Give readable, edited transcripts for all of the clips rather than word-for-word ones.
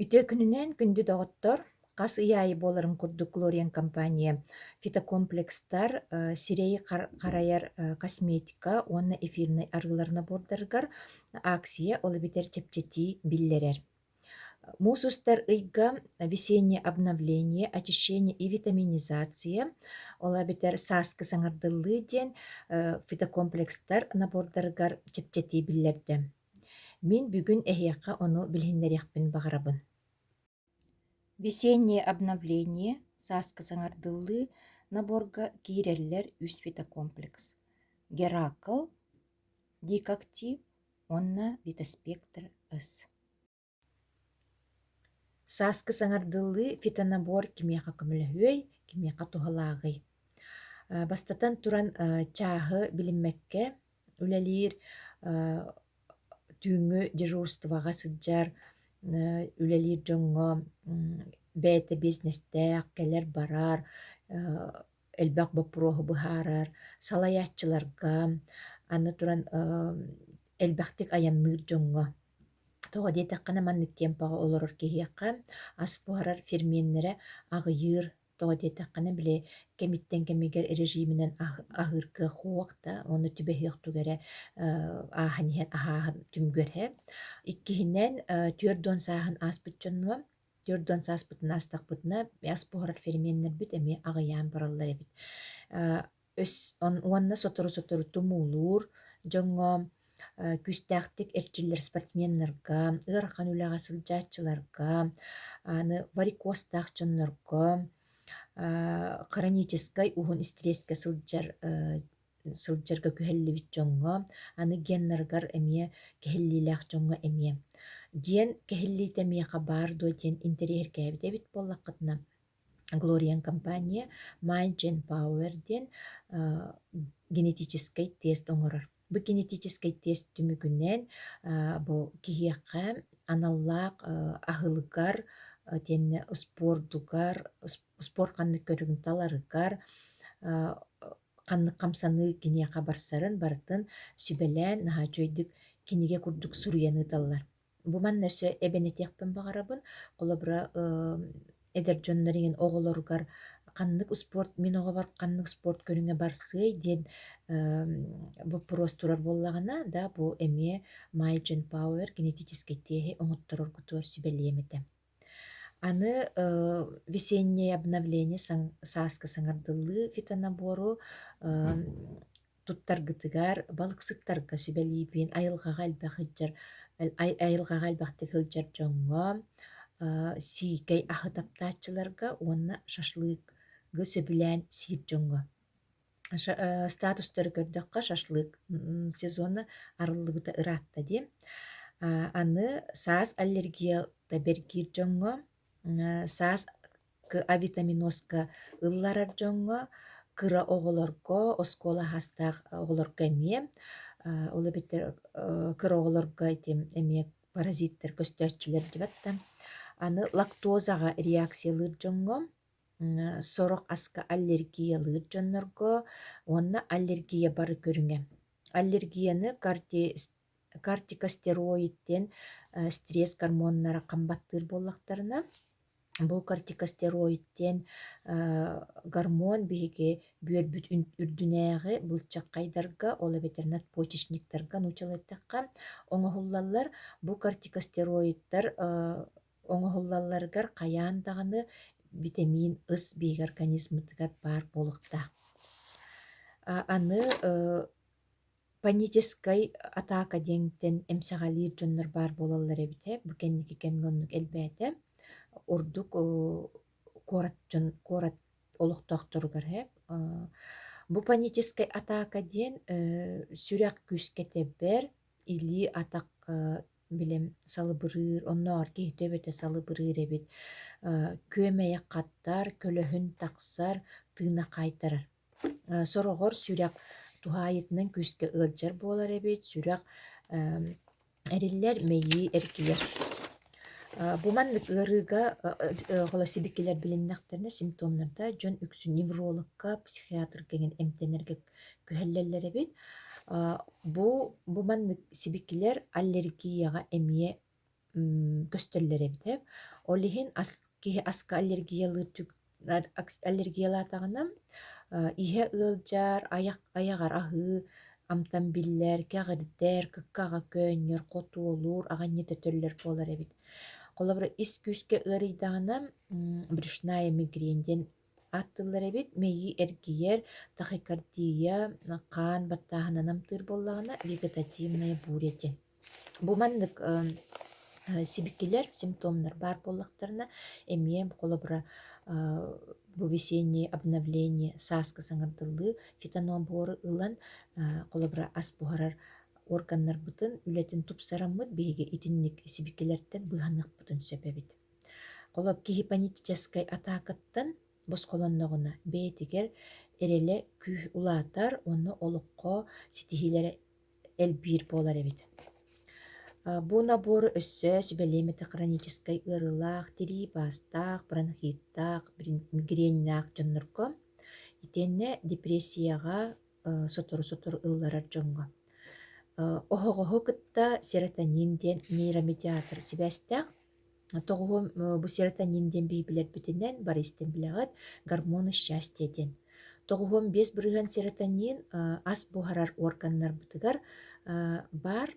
Үтө күнүнен күндү доҕоттор хас ыйаайы буоларын курдук Глориан компания фитокомплекстар сирэйи харайар косметика уонна эфирный арыыларына буордарыгар акция олобитер чэпчэтии биллэрэр. Муусустар ыйга весеннее обновление, очищение и витаминизация олобитер сааскы саҥардыллыы диэн фитокомплекстар набуордарыгар чэпчэтии биллэрдэ. Мин бүгүн эһиэххэ ону билиһиннэриэхпин баҕарабын. Весеннее обновление сааска саҥардыллыы наборга киирэллэр үс фитокомплекс. Геракл, Дикактив, онна Витаспектр ыс. Сааска саҥардыллыы фитонабор кимиэхэ көмөлөһүөй, кимиэхэ туһалааҕый. Бастатан туран чааһы билиммэккэ үлэлиир түүҥү дежурстваҕа сылдьар үлэлиир дьоҥҥо бэйэтэ бизнестээх кэлэр бараар элбэх боппуруоһу быһаарар салайааччыларга аны туран элбэхтик аянныыр дьоҥҥо тоҕо диэтэххэнэ маннык тиэмпаҕа олорор киһиэххэ ас буһарар ферменнэрэ аҕыйыыр тоҕо диэтэххэнэ били кэмиттэн кэмигэр режиминэн аһыыркыа хуох да ону түбэһүөхтүгэрэ ааһаниһэн аһааһын түмгүэрэ иккиһинэн түөрдуон сааһын ааспыт дьоннуо түөрдуон сааспытын аастахпытына ас буһарар ферменнэрбит эми аҕыйаан бараллар эбит. Уонна сотору тумуулуур дьоҥҥо күстээхтик эрчиллэр спортсменнерга ыарахан үлэҕэ сылдьааччыларга аны варикостаах дьоннорго хронической уһун стресска сылдьарга күһэллибит дьоҥҥо аны геннергар эмиэ киһиллиилээх дьоҥҥо эмиэ диэн киһиллиитэ миэхэ баар дуо диэн интериэһиргээбит эбит буоллаххытына Глориан компания MyGen Power диэн генетический тест оҥорор. Бу генетический тест түмүгүнэн бу киһиэххэ аналлаах аһылыгар тиэннэ спор ханнык көрүгүн таларыгар ханнык хамсаны киниэхэ барсарын бартын сүбэлээн наһаачүөйдүк киниге курдук суруйаны таллар. Бу манна өссө эбэнэтиэхпин баҕарабын холобура эдэр дьоннориҥин оҕолоругар ханнык спорт мин оҕобор ханнык спорт көрүҥэ барсыай диэн буппуруос турар буоллаҕына да бу эмиэ MyGen Power генетический тиэһи оҥоттороргутуо сүбэлиэмэтэ. Аны весеннее обновление сааска саҥардыллыы фитонабору туттаргытыгар балыксыктарга сүбэлиибин айылҕаҕа элбэхтик сылдьар дьоҥҥо сиикэй аһы таптааччыларга уонна шашлыыкгы сөбүлээн сиир дьоҥҥо. Статустары көрдөккө шашлык сезоны арыллыбыта ыраатта дии. Аны саас аллергията бэргиир дьоҥҥо, саас авитаминоска ылларар дьоҥҥо, кыра оҕолорго, оскуола хастаах оҕолорго эмиэ, олобиттер кыра оҕолорго эмиэ паразиттер көстөөччүлэр дибатта. Аны лактозаға реакциялыыр дьоҥҥо, сорох аска аллергиялыыр дьоннорго, уонна аллергия бары көрүҥэ. Аллергияны кортикостероидтен стресс гормоннара хамбаттыыр буоллахтарына бу кортикостероидтен гормон биһиги бүөрбүт үрдүнээҕи былчаккайдарга олобетер надпочечниктарга нуучалыаттакка оҥоһуллаллар бу кортикостероидтар оҥоһуллалларыгар хайаан даҕаны витамин ыс биһиги организмытыгар баар буолуохтаах. Аны панической атака диэҥтэн эмсэҕэлиир дьоннор баар буолаллар эбитэ бу кэнники кэмҥоннук элбээтэ урдук куорат олохтоохторугар бу панической атака диэн сүрэх күскэ тэббэр или атак билем салыбырыыр онноор киһи төбөтө салыбырыыр эбит күөмэйэ хаттар көлөһүн тахсар тыына хайтарар. Сороҕор сүрэх туһаайытынан күскэ ыалдьар буолар эбит сүрэх эриллэр мэйии эргилэр. Бу маннык ыарыыга холосибиккилэр билиннэхтэринэ симптомнарда дьон үксү неврологка, психиатрга эмтэнэргэ күһэллэллэр эбит. Бу маннык сибиккилэр аллергияга эмиэ көстөллөр эбит. Олиһин киһи аска аллергиялаатаҕына иһэ ыалдьаар, айаҕар аһыы, амтан биллэр, кэҕирдэр, кыккаҕа көөннөр, хотуолуур, аҕанньа төтөллөр буолар эбит. Холобура ис күүскэ ыарыйдаҕына брюшная мигренден аттыллар эбит, мэйи эргийэр, тахикардия, хаан баттааһынан амтыыр буоллаҕына вегетативная буря диэн. Бу маннык сибиккилэр, симптомнар бар буоллахтарына эмиэ холобура бу весеннее обновление сааска саҥардыллыы фитонобору ылан холобура ас буһарар органнарбытын үлэтин тупсараммыт биһиги итинник сибиккилэртэн быһаннахпытын сөбөбүт. Холоп киһи панической атакаттан босхолонноҕуна бэйэтигэр эрэлэ күүһ улаатар онно олукко ситиһилэрэ элбиир буолар эбит. Бу набору өссө сүбэлиэмэтэ хронической ырылаах, тирии бастаах, бронхиттаах, мигреннаах дьоннорго итинне депрессияға сотору ылларар дьоҥҥо. Оһоҕоһу кытта серотонин диэн нейромедиатор сибэстэх, тоҕуһум бу серотонин диэн биһибилэрбитинэн бары истэн билэҕит гормону счастья диэн. Тоҕуһум биэс бырыһан серотонин ас буһарар органнарбытыгар бар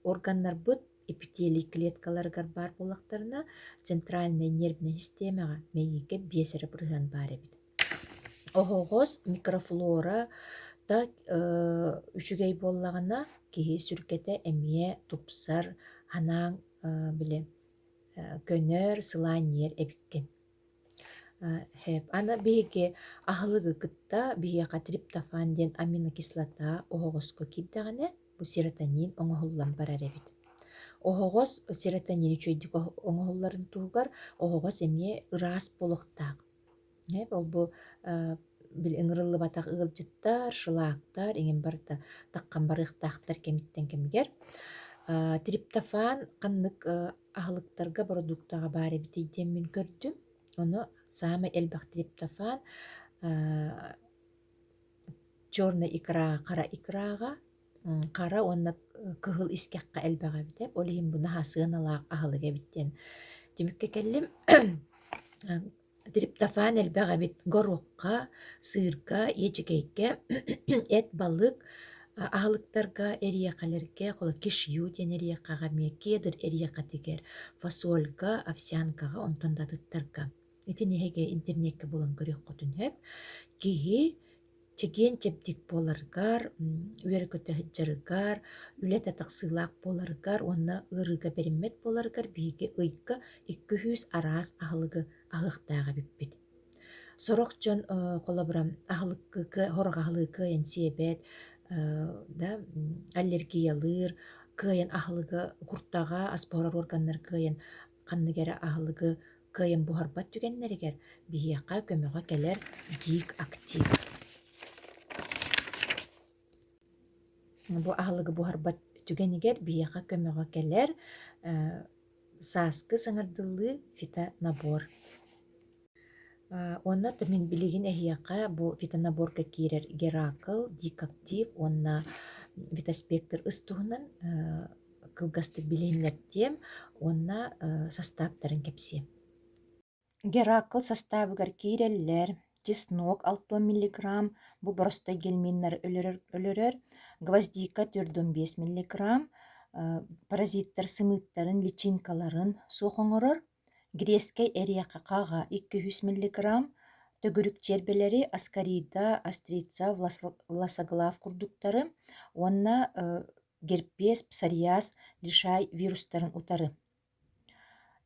органнарбыт эпителий клеткаларыгар бар буоллахтарына центральная нервная системаға мэйиге биэсэрэ бырыһан баар эбит. Оһоҕос микрофлора та үчүгэй буоллаҕына киһи сүргэтэ эмиэ тупсар, ханаан биле көнөр, сылаанньер эбиккен. Ана биһиги аһылыгы кытта биһиэхэ триптофан диэн аминокислота оһоҕоско киирдэҕинэ бу серотонин оҥоһуллан барар эбит. Оһоҕос серотонин үчүйдүк оҥоһулларын туһугар оһоҕос эмиэ ыраас болохтаах. Ол бу ыҥырыллыбатах ыалдьыттар, шылаактар, иҥин барыта таххан барыахтаахтар кемиттен кемигер. Триптофан ханнык аһылыктарга продуктаҕа баар эбитий диэн мин көрдүм. Ону самый элбэх триптофан чёрный икра, хара икрага, хара онна кыһыл искэххэ элбэҕэ битэ. Ол иһин бу наһаа сыаналаах аһылык эбиттен. Түмүккэ келлим триптофан элбэҕэ бит горуохха, сыырга, ечигейге, эт, балык аһылыктарга, эриэхэлэргэ, хола кишью диэн эриэхаҕа миэ, кедр эриэхэтигэр, фасольга, овсянкаға, онтон датыттарга. Итин иһиге интернетке булан көрүөххөтүн хөп. Киһи чегиэн чэптик буоларгар, үөрэ көтөһүджарыгар, үлэтэ тахсыылаах буоларгар, уонна ырыга бериммет буоларгар биһиги ыйка 200 араас аһылыгы аһыахтааҕа биппит. Сорох дьон холобурам аһылыккы, хорох аһылыгы кыайан сиэбэт, аллергиялыыр, кыайан аһылыгы куртаҕа, аспоорар органнар кыайан ханныгара аһылыгы кыайан буһарбат түгэннэригэр биһиэхэ көмөҕө келэр диик актив. Бу аһылыгы буһарбат түгэнигэр биһиэхэ көмөҕө келэр сааскы саҥардыллыы фитонабор. Онна тымин билигин эһиэхэ бу фитонаборга киирэр Геракл, Дикактив, онна Витаспектр ыстуһунан кылгастык билиһиннэртиэм, онна составтарын кэпсиэм. Геракл составыгар киирэллэр: чеснок 6 мг, бу боростой гельминнары өлөрөр, гвоздика 4-5 мг, паразиттар сымыыттарын, личинкаларын суохоҥорор, грескей эриэхаҕа 200 мг, төгүрүк чербелери аскарида, астрица, власоглав курдуктары, онна герпес, псориаз, лишай вирустарын утары.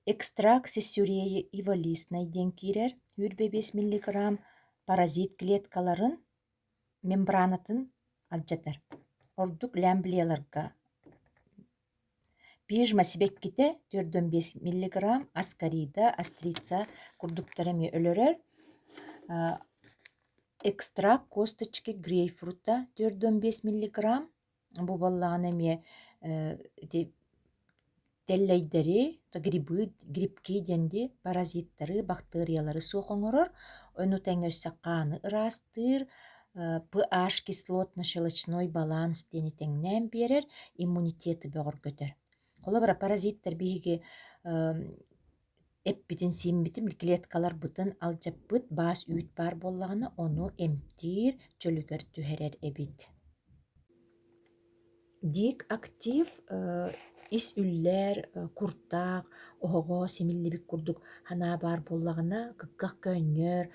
Экстракт сессюреи иволистной диэн киирэр 5 мг, паразит клеткаларын мембранатын алдьатар. Ордук лямблияларга пижма сибекките 4-5 мг, аскарида, астрица курдуктарыми өлөрөр. Экстракт косточки грейпфрута 4-5 мг, бу боллаҕына эмиэ теллейдери, грибки диэнди паразиттары, бактериялары суохоҥорор, онутаң өссаккааны ыраастыыр, pH кислотно-щелочной баланс диэнитэҥнээн биэрэр иммунитеты бөҕөргөтөр. Колобра паразиттер биһиги эппитин сиимбитим клеткалар бытын алжаппыт баас үүт бар боллаҕына ону эмтиир чөлүгөр түһэрэр эбит. Дик актив ис үллэр, куртаах, оһоҕо симиллибик курдук ханаа баар боллаҕына кыкках көөнньөр,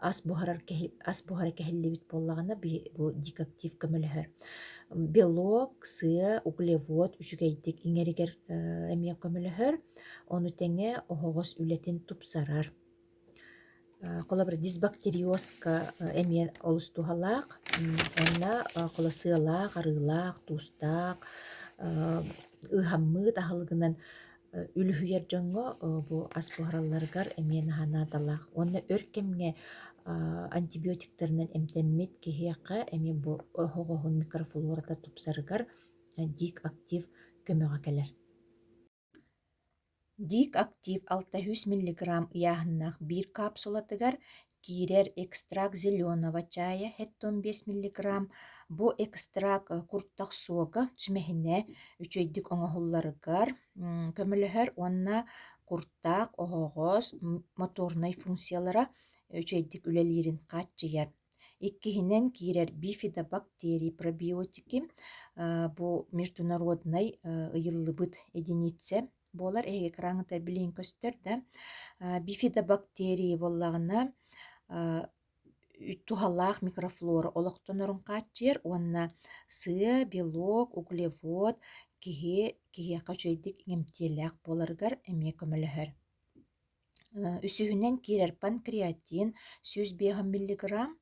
ас буһара кэһиллибит боллаҕына бу дик актив көмөлөһөр. Белок, сыа, углевод үчүгэйдик иҥэригэр эмиэ көмөлөһөр, ону тэҥэ оһоҕос үлэтин тупсарар. Колобра дисбактериозка эмиэ олустуһалаах, онна кола сыалаах, арыылаах, туустаах, ыһаммыыт аһылыгынан үлүһүйэр дьоҥҥо бу ас буһаралларыгар эмиэ наһаанааталаах. Онна өр кэмҥэ антибиотиктарынан эмтэммит киһиэхэ эмиэ бу оһоҕоһун микрофлората тупсарыгар дик актив көмөҕө кэлэр. Дик актив 600 миллиграмм ыяһыннаах 1 капсулатыгар киирэр экстракт зеленого чая 15 миллиграмм. Бу экстракт курттах суога сүмэһинэ үчөйдүк оҥоһулларыгар көмөлөһөр, уонна куртаах, оһоҕос моторной функциялара үчөйдүк үлэлиирин хааччыйар. Иккиһинэн киирэр бифидобактерии пробиотики, бу международный ыйыллыбыт единица буолар эһиги караҥҥытар билиин көстөр да. Бифидобактерии боллаҕына туһалаах микрофлора олохтонорун хааччыйар, уонна сыа, белок, углевод киһиэхэ үчөйдүк иҥэмтиэлээх буоларыгар эмиэ көмөлөһөр. Үсүһүнэн киирэр панкреатин 105 миллиграмм,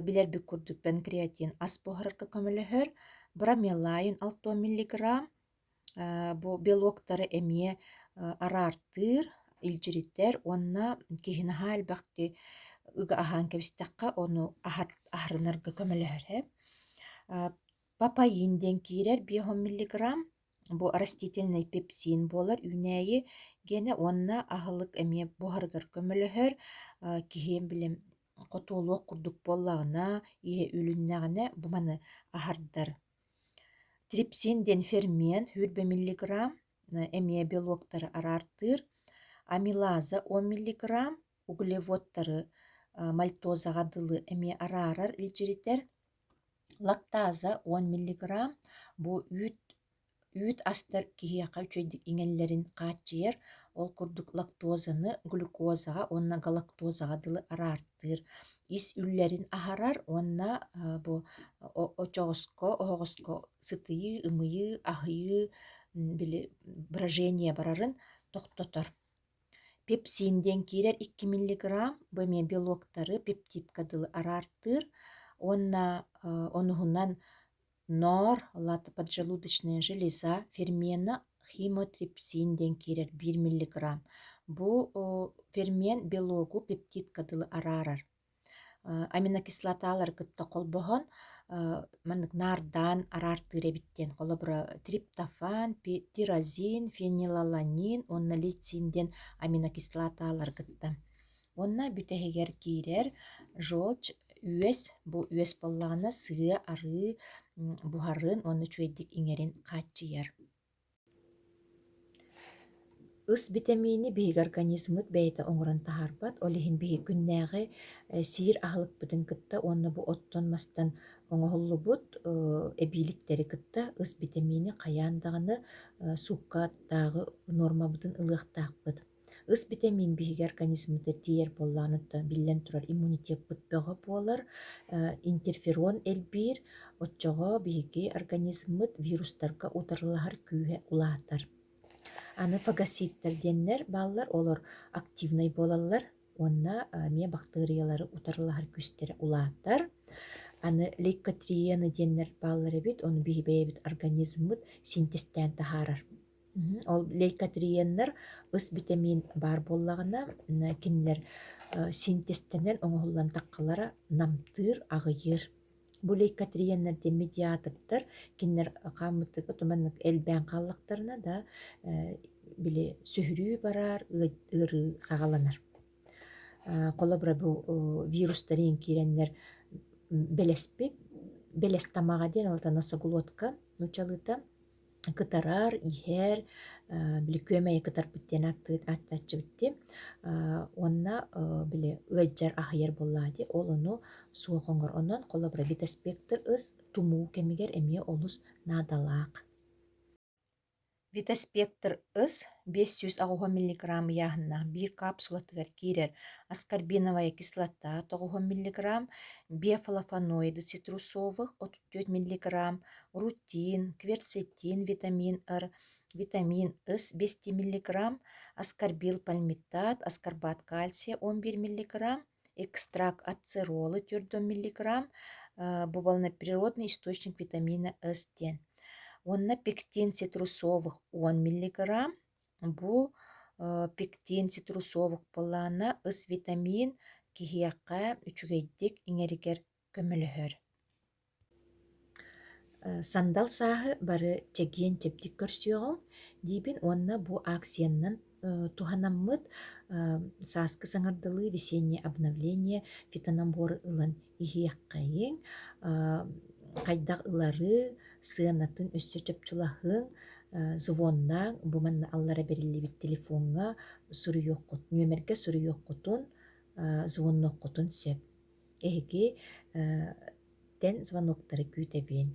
билэрбик курдук панкреатин ас буһарарга көмөлөһөр. Бромелайн 6 миллиграмм, бу белоктары эмиэ араартыыр, илдьиритэр, уонна киһинаһаа элбэхти ыга аһаан кэбистэххэ ону аһарынарга көмөлөһөр. Папаин диэн киирэр 5 миллиграмм, бу растительный пепсин буолар үүнээйи гена, уонна аһылык эмиэ буһарыгар көмөлөһөр, киһи билем хотуолуох курдук буоллаҕына, иһэ үлүннэҕинэ буманы аһардар. Трипсин диэн фермент 4 миллиграмм, эмиэ белоктары араартыыр. Амилаза 10 миллиграмм, углеводтары мальтозаҕа дылы эмиэ араарар илдьиритэр. Лактаза 10 миллиграмм, бу үүт астар киһиэхэ үчөйдүк иҥэллэрин хааччыйар, ол курдук лактозаны глюкозаҕа, уонна галактозаҕа дылы араартыыр. Ис үллэрин аһарар, уонна бу оһоҕоско сытыйыы, ымыйыы, аһыйыы брожение барарын тохтотор. Пепсин диэн киирэр 2 миллиграмм, бу эмиэ белоктары пептидка дылы араартыыр. Уонна онуһунан нор, поджелудочная железа фермена химотрипсин диэн киирэр 1 миллиграмм. Бу фермент белогу пептидка дылы араарар. Аминокислоталар кытта холбоһон маннык наардаан араартыыр эбиттен холобура триптофан, тирозин, фенилаланин, уонна лейцин диэн аминокислоталар кытта. Уонна бүтэһигэр киирэр желчь үөс, бу үөс боллаҕына сыа, арыы буһарын уонна үчүгэйдик иҥэрин хааччыйар. Ыс витамини биһиги организмыт бэйэтэ оҥорон таһаарбат, ол иһин биһиги күннээҕи сиир аһылыкпытын кытта, уонна бу оттон мастан оҥоһуллубут эбииликтери кытта ыс витамини хайаан даҕаны суккааттааҕы нормабытын ылыахтаахпыт. Ыс витамин биһиги организмыта тиийэр боллаҕынытта биллэн турар иммунитетпыт бөҕө буолар, интерферон элбиир, оччоҕо биһиги организмыт вирустарга утарылаһар күүһэ улаатар. Аны фагоциттер диэннэр бааллар, олор активный буолаллар, уонна эмиэ бактериялары утарылаһар күстэрэ улаатар. Аны лейкотриены диэннэр бааллар эбит, ону биһибэйэбит организмыт синтезтээн таһаарар. Ол лейкотриеннер ыс витамин бар боллаҕына кинилэр синтезтэнэн оҥоһуллан таккалара намтыыр, аҕыйыыр. Бу лейкотриеннер диэн медиатордор кинилэр хааммытык отуманнык элбээн хааллахтарына да били сүһүрүү бараар, ыарыы саҕаланар. Колобура бу вирустарын киирэннэр белеспит, белес тамаҕа диэн олата носоглотка нучалыыта кытарар, иһэр, били көмэйэ кытар бүттен аттаччы битти. Онна били ыаджар ахыйар боллаади, ол ону суохоҥор онон холобура Витаспектр ыс тумуу кэмигэр эмиэ олус наадалаах. Витаспектр ыс 500 миллиграмм яһыннаах биир капсулатыгар киирэр аскорбиновая кислота 9 миллиграмм, биофлавоноиды цитрусовых 34 миллиграмм, рутин, кверцетин, витамин Р, витамин С 200 миллиграмм, аскорбил пальмитат, аскорбат кальция 11 миллиграмм, экстракт ацеролы 4 миллиграмм, бу болна природный источник витамина С тен. Онна пектин цитрусовых 10 миллиграмм. Бу пектин цитрусовых боллаана ыс витамин киһиэххэ үчүгэйдик иҥэригэр көмөлөһөр. Сандал сааһы бары чэгиэн чэптик көрсүөҕүҥ диибин уонна бу акцияннан туһанаммыт сааскы саҥардылыы весеннее обновление фитонаборы ылан иһиэххэйиҥ, хайдах ылары сыанатын өссө чөпчулаһыҥ, звоннаҥ бу манна аллара бериллибит телефонҥа нөмергэ суруйуоххутун звонноххутун сөп. Эһиги тэн звоноктары күүтэбиэн.